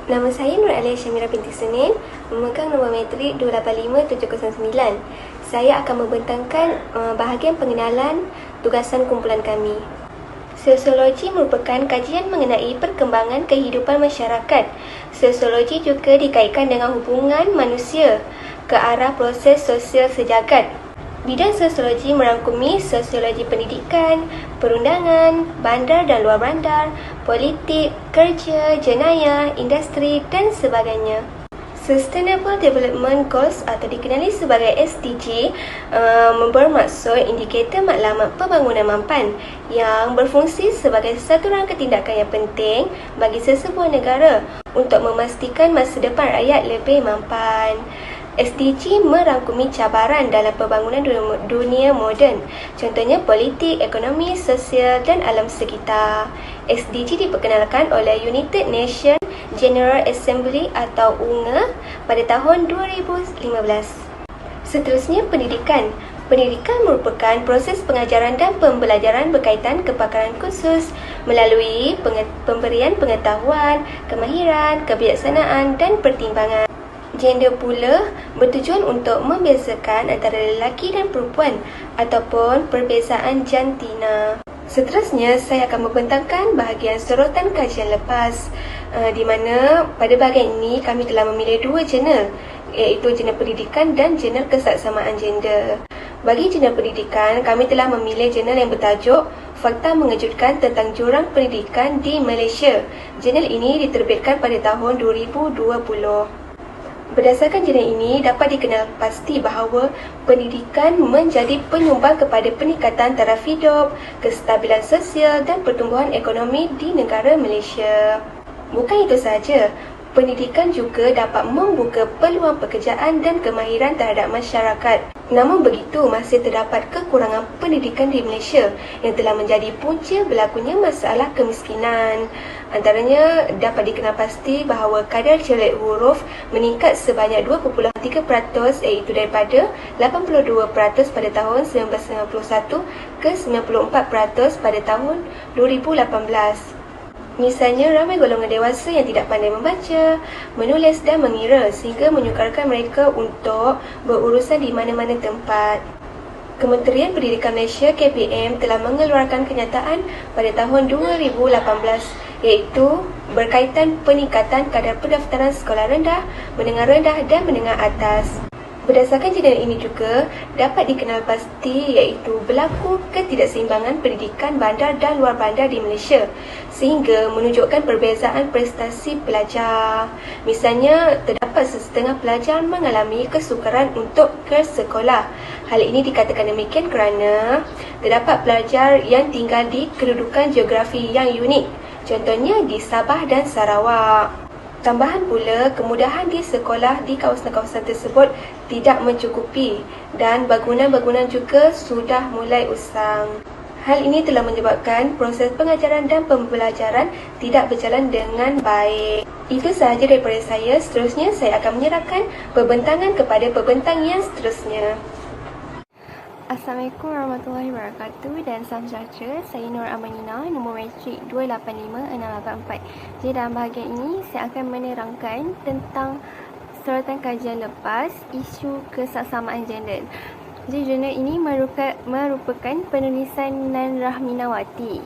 Nama saya Nur Alia Syamira binti Senin, memegang nombor matrik 285709. Saya akan membentangkan bahagian pengenalan tugasan kumpulan kami. Sosiologi merupakan kajian mengenai perkembangan kehidupan masyarakat. Sosiologi juga dikaitkan dengan hubungan manusia ke arah proses sosial sejagat. Bidang sosiologi merangkumi sosiologi pendidikan, perundangan, bandar dan luar bandar, politik, kerja, jenayah, industri dan sebagainya. Sustainable Development Goals atau dikenali sebagai SDG bermaksud indikator matlamat pembangunan mampan yang berfungsi sebagai satu rangka tindakan yang penting bagi sesebuah negara untuk memastikan masa depan rakyat lebih mampan. SDG merangkumi cabaran dalam pembangunan dunia moden, contohnya politik, ekonomi, sosial dan alam sekitar. SDG diperkenalkan oleh United Nations General Assembly atau UNGA pada tahun 2015. Seterusnya, pendidikan. Pendidikan merupakan proses pengajaran dan pembelajaran berkaitan kepakaran khusus melalui pemberian pengetahuan, kemahiran, kebijaksanaan dan pertimbangan. Gender pula bertujuan untuk membezakan antara lelaki dan perempuan ataupun perbezaan jantina. Seterusnya, saya akan membentangkan bahagian sorotan kajian lepas di mana pada bahagian ini kami telah memilih dua jurnal, iaitu jurnal pendidikan dan jurnal kesaksamaan gender. Bagi jurnal pendidikan, kami telah memilih jurnal yang bertajuk Fakta Mengejutkan Tentang Jurang Pendidikan di Malaysia. Jurnal ini diterbitkan pada tahun 2020. Berdasarkan jurnal ini, dapat dikenal pasti bahawa pendidikan menjadi penyumbang kepada peningkatan taraf hidup, kestabilan sosial dan pertumbuhan ekonomi di negara Malaysia. Bukan itu sahaja, pendidikan juga dapat membuka peluang pekerjaan dan kemahiran terhadap masyarakat. Namun begitu, masih terdapat kekurangan pendidikan di Malaysia yang telah menjadi punca berlakunya masalah kemiskinan. Antaranya, dapat dikenal pasti bahawa kadar celik huruf meningkat sebanyak 2.3%, iaitu daripada 82% pada tahun 1991 ke 94% pada tahun 2018. Misalnya, ramai golongan dewasa yang tidak pandai membaca, menulis dan mengira sehingga menyukarkan mereka untuk berurusan di mana-mana tempat. Kementerian Pendidikan Malaysia KPM telah mengeluarkan kenyataan pada tahun 2018 iaitu berkaitan peningkatan kadar pendaftaran sekolah rendah, menengah rendah dan menengah atas. Berdasarkan jurnal ini juga dapat dikenal pasti iaitu berlaku ketidakseimbangan pendidikan bandar dan luar bandar di Malaysia sehingga menunjukkan perbezaan prestasi pelajar. Misalnya, terdapat sesetengah pelajar mengalami kesukaran untuk ke sekolah. Hal ini dikatakan demikian kerana terdapat pelajar yang tinggal di kedudukan geografi yang unik, contohnya di Sabah dan Sarawak. Tambahan pula, kemudahan di sekolah di kawasan-kawasan tersebut tidak mencukupi dan bangunan-bangunan juga sudah mulai usang. Hal ini telah menyebabkan proses pengajaran dan pembelajaran tidak berjalan dengan baik. Itu sahaja daripada saya. Seterusnya, saya akan menyerahkan pembentangan kepada pembentang yang seterusnya. Assalamualaikum warahmatullahi wabarakatuh dan salam sejahtera. Saya Nur Amanina, nombor matrik 285684. Jadi dalam bahagian ini saya akan menerangkan tentang sorotan kajian lepas isu kesaksamaan gender. Jadi jurnal ini merupakan penulisan Nan Rahminawati.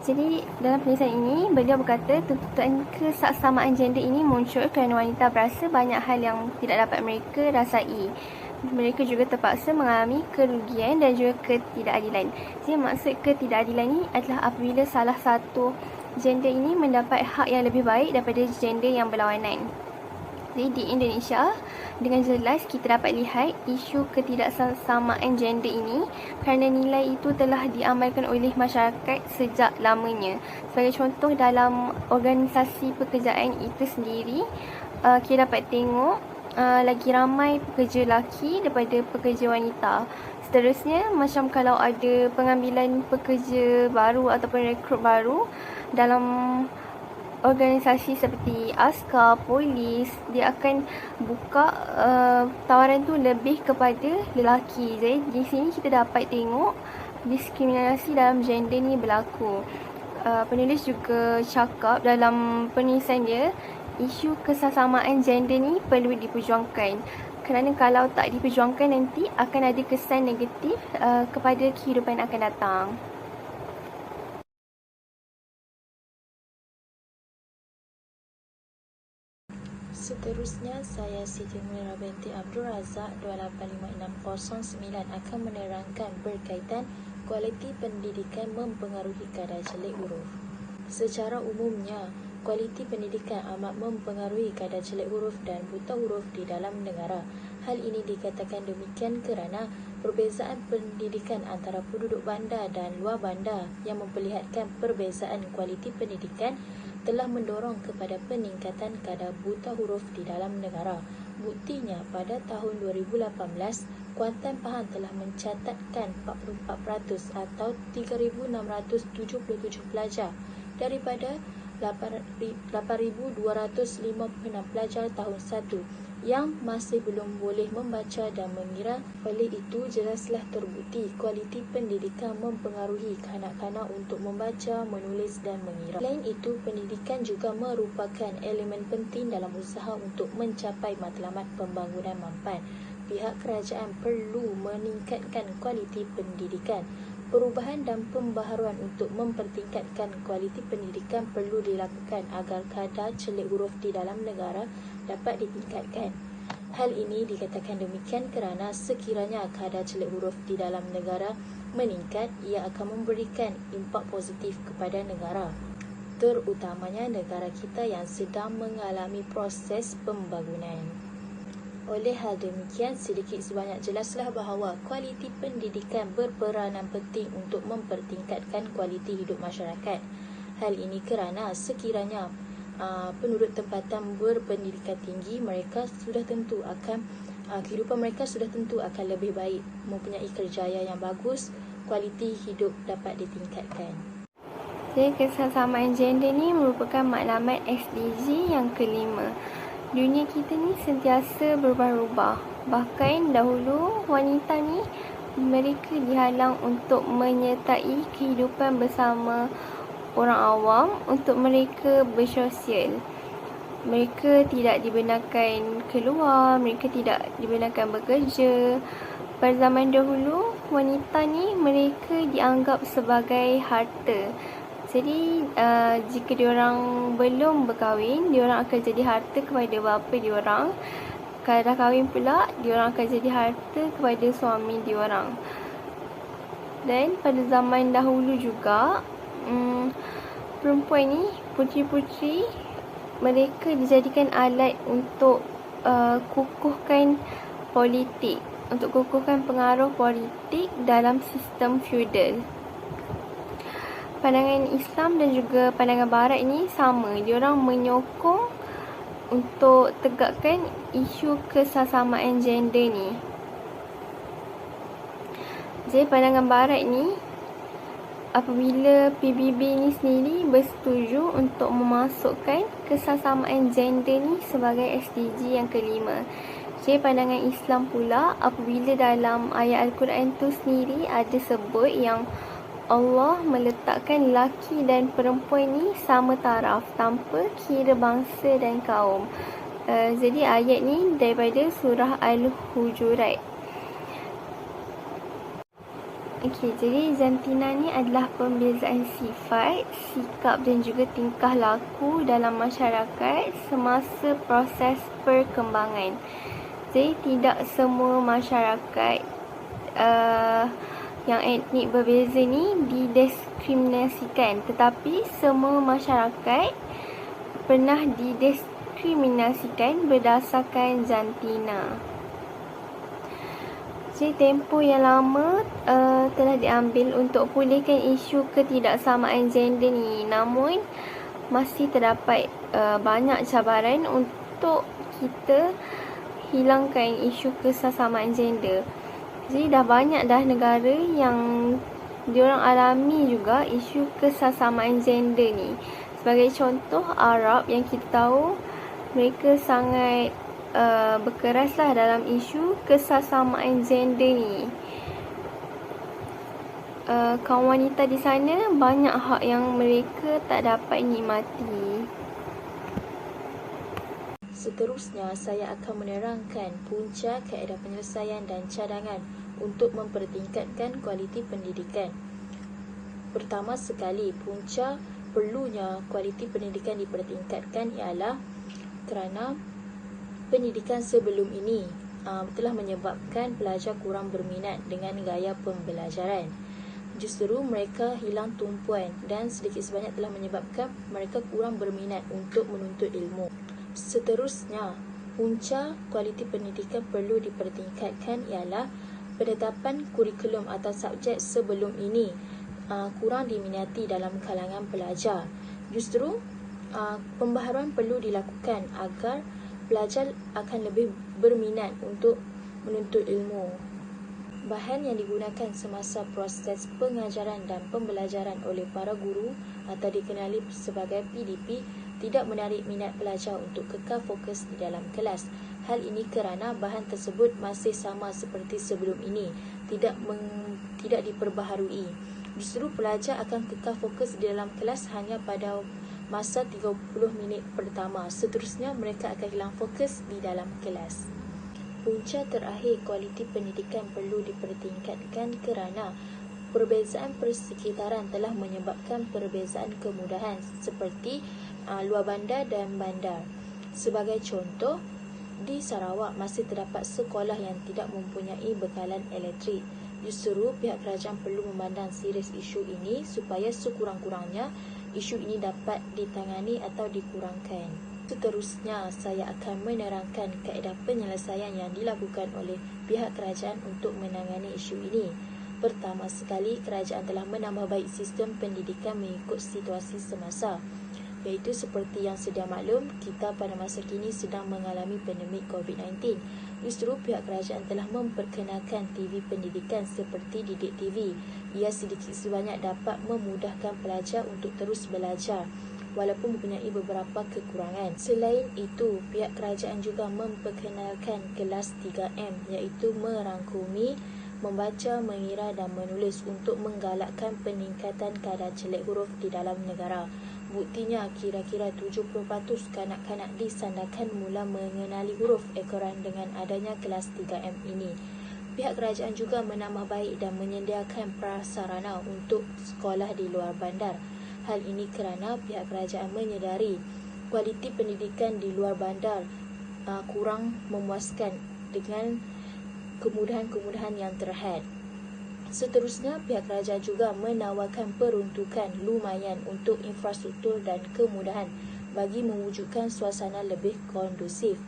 Jadi dalam penulisan ini beliau berkata tuntutan kesaksamaan gender ini muncul kerana wanita berasa banyak hal yang tidak dapat mereka rasai. Mereka juga terpaksa mengalami kerugian dan juga ketidakadilan. Jadi maksud ketidakadilan ini adalah apabila salah satu gender ini mendapat hak yang lebih baik daripada gender yang berlawanan. Jadi di Indonesia, dengan jelas kita dapat lihat isu ketidaksamaan gender ini kerana nilai itu telah diamalkan oleh masyarakat sejak lamanya. Sebagai contoh, dalam organisasi pekerjaan itu sendiri, kita dapat tengok lagi ramai pekerja lelaki daripada pekerja wanita. Seterusnya, macam kalau ada pengambilan pekerja baru ataupun rekrut baru dalam organisasi seperti askar, polis, dia akan buka tawaran tu lebih kepada lelaki. Jadi di sini kita dapat tengok diskriminasi dalam gender ni berlaku. Penulis juga cakap dalam penulisan dia isu kesesamaan gender ni perlu diperjuangkan. Kerana kalau tak diperjuangkan nanti akan ada kesan negatif kepada kehidupan akan datang. Seterusnya, saya Siti Munirah binti Abdul Razak 285609 akan menerangkan berkaitan kualiti pendidikan mempengaruhi kadar jelek huruf. Secara umumnya, kualiti pendidikan amat mempengaruhi kadar jelek huruf dan buta huruf di dalam negara. Hal ini dikatakan demikian kerana perbezaan pendidikan antara penduduk bandar dan luar bandar yang memperlihatkan perbezaan kualiti pendidikan telah mendorong kepada peningkatan kadar buta huruf di dalam negara. Buktinya, pada tahun 2018, Kuantan Pahang telah mencatatkan 44% atau 3,677 pelajar daripada 8,256 pelajar tahun 1 yang masih belum boleh membaca dan mengira. Oleh itu, jelaslah terbukti kualiti pendidikan mempengaruhi kanak-kanak untuk membaca, menulis dan mengira. Selain itu, pendidikan juga merupakan elemen penting dalam usaha untuk mencapai matlamat pembangunan mampan. Pihak kerajaan perlu meningkatkan kualiti pendidikan. Perubahan dan pembaharuan untuk mempertingkatkan kualiti pendidikan perlu dilakukan agar kadar jelek huruf di dalam negara dapat ditingkatkan. Hal ini dikatakan demikian kerana sekiranya kadar jelek huruf di dalam negara meningkat, ia akan memberikan impak positif kepada negara, terutamanya negara kita yang sedang mengalami proses pembangunan. Oleh hal demikian, sedikit sebanyak jelaslah bahawa kualiti pendidikan berperanan penting untuk mempertingkatkan kualiti hidup masyarakat. Hal ini kerana sekiranya penduduk tempatan berpendidikan tinggi, mereka sudah tentu akan kehidupan mereka sudah tentu akan lebih baik, mempunyai kerjaya yang bagus, kualiti hidup dapat ditingkatkan. Jadi, kesesamaan gender ni merupakan matlamat SDG yang kelima. Dunia kita ni sentiasa berubah-ubah. Bahkan dahulu wanita ni mereka dihalang untuk menyertai kehidupan bersama orang awam, untuk mereka bersosial. Mereka tidak dibenarkan keluar, mereka tidak dibenarkan bekerja. Pada zaman dahulu, wanita ni mereka dianggap sebagai harta. Jadi jika diorang belum berkahwin, diorang akan jadi harta kepada bapa diorang. Kalau dah kahwin pula, diorang akan jadi harta kepada suami diorang. Dan pada zaman dahulu juga, perempuan ni, puteri-puteri, mereka dijadikan alat untuk kukuhkan politik, untuk kukuhkan pengaruh politik dalam sistem feudal. Pandangan Islam dan juga pandangan Barat ini sama. Diorang menyokong untuk tegakkan isu kesesamaan gender ni. Jadi pandangan Barat ni, apabila PBB ni sendiri bersetuju untuk memasukkan kesesamaan gender ni sebagai SDG yang kelima. Jadi pandangan Islam pula, apabila dalam ayat Al-Quran tu sendiri ada sebut yang Allah meletakkan lelaki dan perempuan ni sama taraf tanpa kira bangsa dan kaum. Jadi ayat ni daripada surah Al-Hujurat. Okey, jadi jantina ni adalah pembezaan sifat, sikap dan juga tingkah laku dalam masyarakat semasa proses perkembangan. Jadi tidak semua masyarakat yang etnik berbeza ni didiskriminasikan, tetapi semua masyarakat pernah didiskriminasikan berdasarkan jantina. Jadi tempoh yang lama telah diambil untuk pulihkan isu ketidaksamaan gender ni, namun masih terdapat banyak cabaran untuk kita hilangkan isu kesesamaan gender. Jadi dah banyak dah negara yang diorang alami juga isu kesesamaan gender ni. Sebagai contoh, Arab yang kita tahu mereka sangat berkeraslah dalam isu kesesamaan gender ni. Kaum wanita di sana banyak hak yang mereka tak dapat nikmati. Seterusnya, saya akan menerangkan punca, kaedah penyelesaian dan cadangan untuk mempertingkatkan kualiti pendidikan. Pertama sekali, punca perlunya kualiti pendidikan dipertingkatkan ialah kerana pendidikan sebelum ini telah menyebabkan pelajar kurang berminat dengan gaya pembelajaran. Justru mereka hilang tumpuan dan sedikit sebanyak telah menyebabkan mereka kurang berminat untuk menuntut ilmu. Seterusnya, punca kualiti pendidikan perlu dipertingkatkan ialah penetapan kurikulum atau subjek sebelum ini kurang diminati dalam kalangan pelajar. Justru pembaharuan perlu dilakukan agar pelajar akan lebih berminat untuk menuntut ilmu. Bahan yang digunakan semasa proses pengajaran dan pembelajaran oleh para guru atau dikenali sebagai PDP tidak menarik minat pelajar untuk kekal fokus di dalam kelas. Hal ini kerana bahan tersebut masih sama seperti sebelum ini, tidak diperbaharui. Justru pelajar akan kekal fokus di dalam kelas hanya pada masa 30 minit pertama. Seterusnya, mereka akan hilang fokus di dalam kelas. Punca terakhir, kualiti pendidikan perlu dipertingkatkan kerana perbezaan persekitaran telah menyebabkan perbezaan kemudahan seperti luar bandar dan bandar. Sebagai contoh, di Sarawak masih terdapat sekolah yang tidak mempunyai bekalan elektrik. Justru pihak kerajaan perlu memandang serius isu ini supaya sekurang-kurangnya isu ini dapat ditangani atau dikurangkan. Seterusnya, saya akan menerangkan kaedah penyelesaian yang dilakukan oleh pihak kerajaan untuk menangani isu ini. Pertama sekali, kerajaan telah menambah baik sistem pendidikan mengikut situasi semasa. Iaitu seperti yang sedia maklum, kita pada masa kini sedang mengalami pandemik COVID-19. Justru pihak kerajaan telah memperkenalkan TV pendidikan seperti Didik TV. Ia sedikit sebanyak dapat memudahkan pelajar untuk terus belajar walaupun mempunyai beberapa kekurangan. Selain itu, pihak kerajaan juga memperkenalkan kelas 3M iaitu merangkumi, membaca, mengira dan menulis untuk menggalakkan peningkatan kadar jelek huruf di dalam negara. Buktinya, kira-kira 70% kanak-kanak di Sandakan mula mengenali huruf ekoran dengan adanya kelas 3M ini. Pihak kerajaan juga menambah baik dan menyediakan prasarana untuk sekolah di luar bandar. Hal ini kerana pihak kerajaan menyedari kualiti pendidikan di luar bandar kurang memuaskan dengan kemudahan-kemudahan yang terhad. Seterusnya, pihak kerajaan juga menawarkan peruntukan lumayan untuk infrastruktur dan kemudahan bagi mewujudkan suasana lebih kondusif.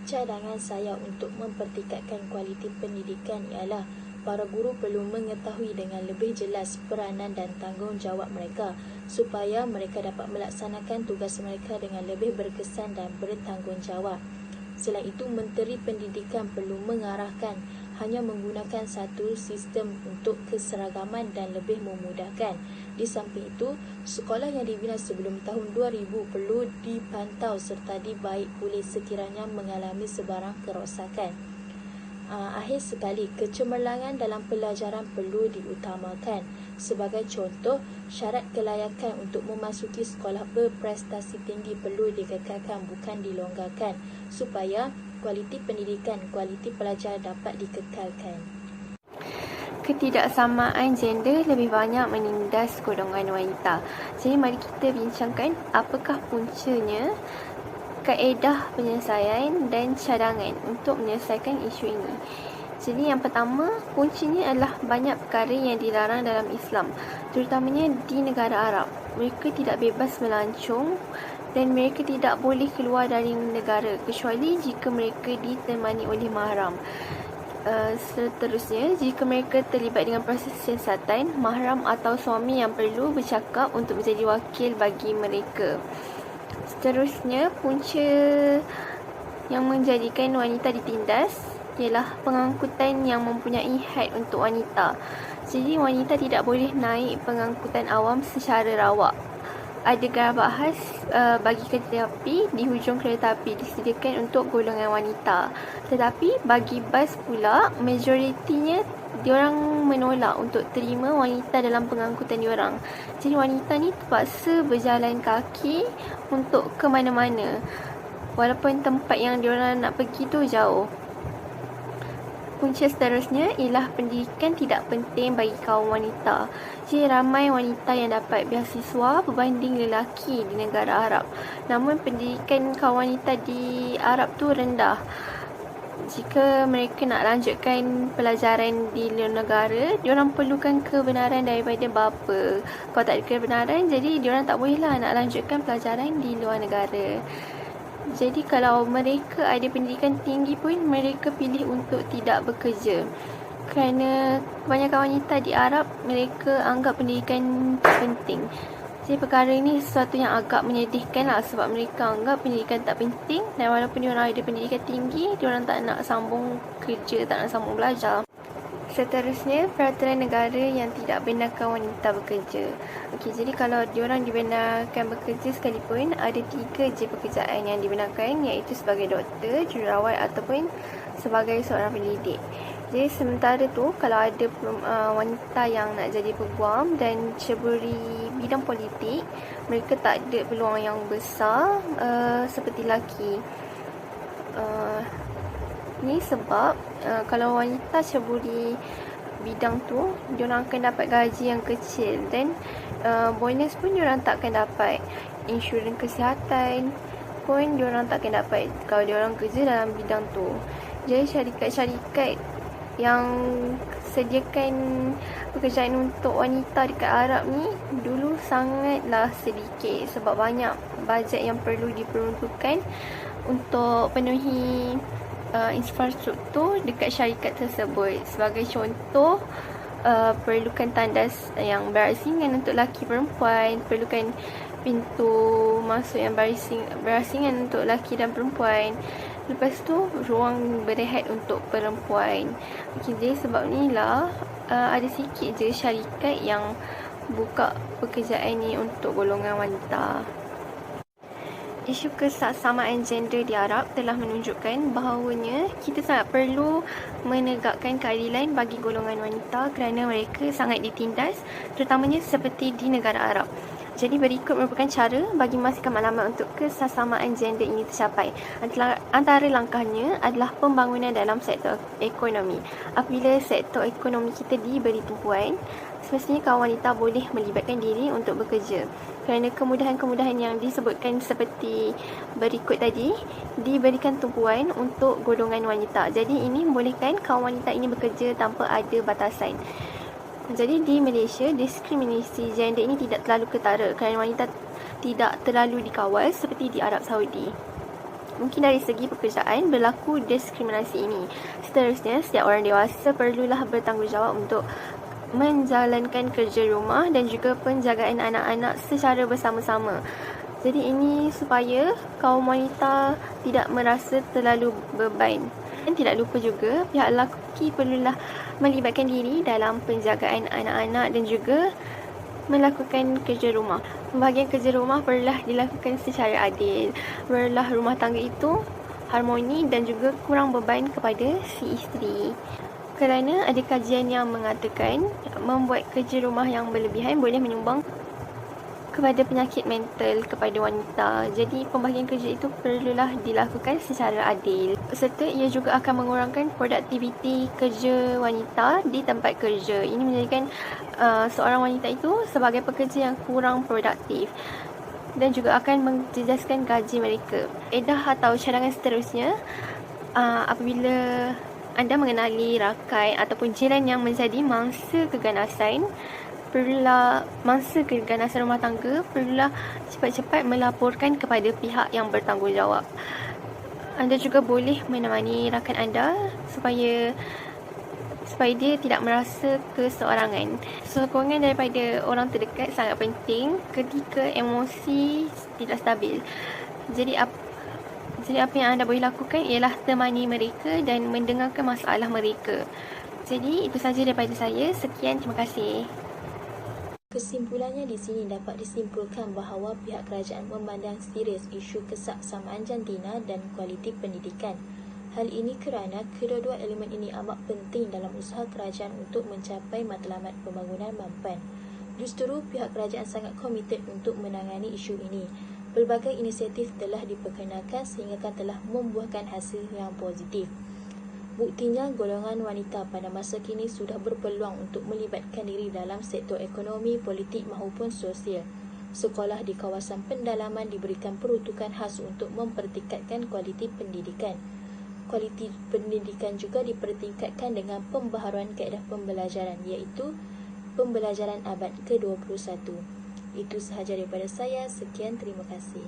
Cadangan saya untuk mempertingkatkan kualiti pendidikan ialah para guru perlu mengetahui dengan lebih jelas peranan dan tanggungjawab mereka supaya mereka dapat melaksanakan tugas mereka dengan lebih berkesan dan bertanggungjawab. Selain itu, Menteri Pendidikan perlu mengarahkan hanya menggunakan satu sistem untuk keseragaman dan lebih memudahkan. Di samping itu, sekolah yang dibina sebelum tahun 2000 perlu dipantau serta dibaik pulih sekiranya mengalami sebarang kerosakan. Akhir sekali, kecemerlangan dalam pelajaran perlu diutamakan. Sebagai contoh, syarat kelayakan untuk memasuki sekolah berprestasi tinggi perlu dikekalkan bukan dilonggarkan supaya kualiti pendidikan, kualiti pelajar dapat dikekalkan. Ketidaksamaan gender lebih banyak menindas golongan wanita. Jadi mari kita bincangkan apakah puncanya, kaedah penyelesaian dan cadangan untuk menyelesaikan isu ini. Jadi yang pertama, kuncinya adalah banyak perkara yang dilarang dalam Islam, terutamanya di negara Arab. Mereka tidak bebas melancong dan mereka tidak boleh keluar dari negara kecuali jika mereka ditemani oleh mahram. Seterusnya, jika mereka terlibat dengan proses siasatan, mahram atau suami yang perlu bercakap untuk menjadi wakil bagi mereka. Seterusnya, punca yang menjadikan wanita ditindas ialah pengangkutan yang mempunyai had untuk wanita. Jadi, wanita tidak boleh naik pengangkutan awam secara rawak. Ada garabak khas bagi kereta api di hujung kereta api disediakan untuk golongan wanita. Tetapi bagi bas pula, majoritinya diorang menolak untuk terima wanita dalam pengangkutan diorang. Jadi wanita ni terpaksa berjalan kaki untuk ke mana-mana. walaupun tempat yang diorang nak pergi tu jauh. Punca seterusnya ialah pendidikan tidak penting bagi kaum wanita. Jadi ramai wanita yang dapat beasiswa berbanding lelaki di negara Arab. Namun pendidikan kaum wanita di Arab tu rendah. Jika mereka nak lanjutkan pelajaran di luar negara, diorang perlukan kebenaran daripada bapa. Kalau tak ada kebenaran, jadi diorang tak bolehlah nak lanjutkan pelajaran di luar negara. Jadi kalau mereka ada pendidikan tinggi pun mereka pilih untuk tidak bekerja. Kerana kebanyakan wanita di Arab, mereka anggap pendidikan penting. Jadi perkara ini sesuatu yang agak menyedihkan lah, sebab mereka anggap pendidikan tak penting, dan walaupun diorang ada pendidikan tinggi, diorang tak nak sambung kerja, tak nak sambung belajar. Seterusnya, peraturan negara yang tidak benarkan wanita bekerja. Okey, jadi kalau diorang dibenarkan bekerja sekalipun, ada 3 je pekerjaan yang dibenarkan, iaitu sebagai doktor, jururawat ataupun sebagai seorang pendidik. Jadi sementara tu, kalau ada wanita yang nak jadi peguam dan ceburi bidang politik, mereka tak ada peluang yang besar seperti lelaki. Ni sebab kalau wanita ceburi bidang tu, diorang akan dapat gaji yang kecil, dan bonus pun diorang tak akan dapat. Insurans kesihatan pun diorang tak akan dapat kalau diorang kerja dalam bidang tu. Jadi syarikat-syarikat yang sediakan pekerjaan untuk wanita dekat Arab ni dulu sangatlah sedikit, sebab banyak bajet yang perlu diperuntukkan untuk penuhi infrastruktur dekat syarikat tersebut. Sebagai contoh, perlukan tandas yang berasingan untuk lelaki perempuan, perlukan pintu masuk yang berasingan untuk lelaki dan perempuan. Lepas tu, ruang berehat untuk perempuan. Okay, jadi sebab ni lah ada sikit je syarikat yang buka pekerjaan ni untuk golongan wanita. Isu kesaksamaan gender di Arab telah menunjukkan bahawanya kita sangat perlu menegakkan keadilan bagi golongan wanita kerana mereka sangat ditindas, terutamanya seperti di negara Arab. Jadi berikut merupakan cara bagi memastikan maklumat untuk kesaksamaan gender ini tercapai. Antara langkahnya adalah pembangunan dalam sektor ekonomi. Apabila sektor ekonomi kita diberi tumpuan, semestinya kaum wanita boleh melibatkan diri untuk bekerja. Kerana kemudahan-kemudahan yang disebutkan seperti berikut tadi diberikan tumpuan untuk golongan wanita. Jadi ini membolehkan kaum wanita ini bekerja tanpa ada batasan. Jadi di Malaysia, diskriminasi gender ini tidak terlalu ketara kerana wanita tidak terlalu dikawal seperti di Arab Saudi. Mungkin dari segi pekerjaan berlaku diskriminasi ini. Seterusnya, setiap orang dewasa perlulah bertanggungjawab untuk menjalankan kerja rumah dan juga penjagaan anak-anak secara bersama-sama. Jadi ini supaya kaum wanita tidak merasa terlalu beban. Dan tidak lupa juga, pihak lelaki perlulah melibatkan diri dalam penjagaan anak-anak dan juga melakukan kerja rumah. Pembahagian kerja rumah perlulah dilakukan secara adil. Perlulah rumah tangga itu harmoni dan juga kurang beban kepada si isteri. Kerana ada kajian yang mengatakan membuat kerja rumah yang berlebihan boleh menyumbang kepada penyakit mental kepada wanita. Jadi pembahagian kerja itu perlulah dilakukan secara adil. Serta ia juga akan mengurangkan produktiviti kerja wanita di tempat kerja. Ini menjadikan seorang wanita itu sebagai pekerja yang kurang produktif dan juga akan menjejaskan gaji mereka. Edah atau cadangan seterusnya, apabila anda mengenali rakan ataupun jiran yang menjadi mangsa keganasan, rumah tangga, perlulah cepat-cepat melaporkan kepada pihak yang bertanggungjawab. Anda juga boleh menemani rakan anda supaya dia tidak merasa keseorangan. Sokongan daripada orang terdekat sangat penting ketika emosi tidak stabil. Jadi apa yang anda boleh lakukan ialah temani mereka dan mendengarkan masalah mereka. Jadi itu sahaja daripada saya. Sekian, terima kasih. Kesimpulannya di sini dapat disimpulkan bahawa pihak kerajaan memandang serius isu kesaksamaan jantina dan kualiti pendidikan. Hal ini kerana kedua-dua elemen ini amat penting dalam usaha kerajaan untuk mencapai matlamat pembangunan mampan. Justru pihak kerajaan sangat komited untuk menangani isu ini. Pelbagai inisiatif telah diperkenalkan sehingga telah membuahkan hasil yang positif. Buktinya, golongan wanita pada masa kini sudah berpeluang untuk melibatkan diri dalam sektor ekonomi, politik maupun sosial. Sekolah di kawasan pendalaman diberikan peruntukan khas untuk mempertingkatkan kualiti pendidikan. Kualiti pendidikan juga dipertingkatkan dengan pembaharuan kaedah pembelajaran, iaitu pembelajaran abad ke-21. Itu sahaja daripada saya. Sekian, terima kasih.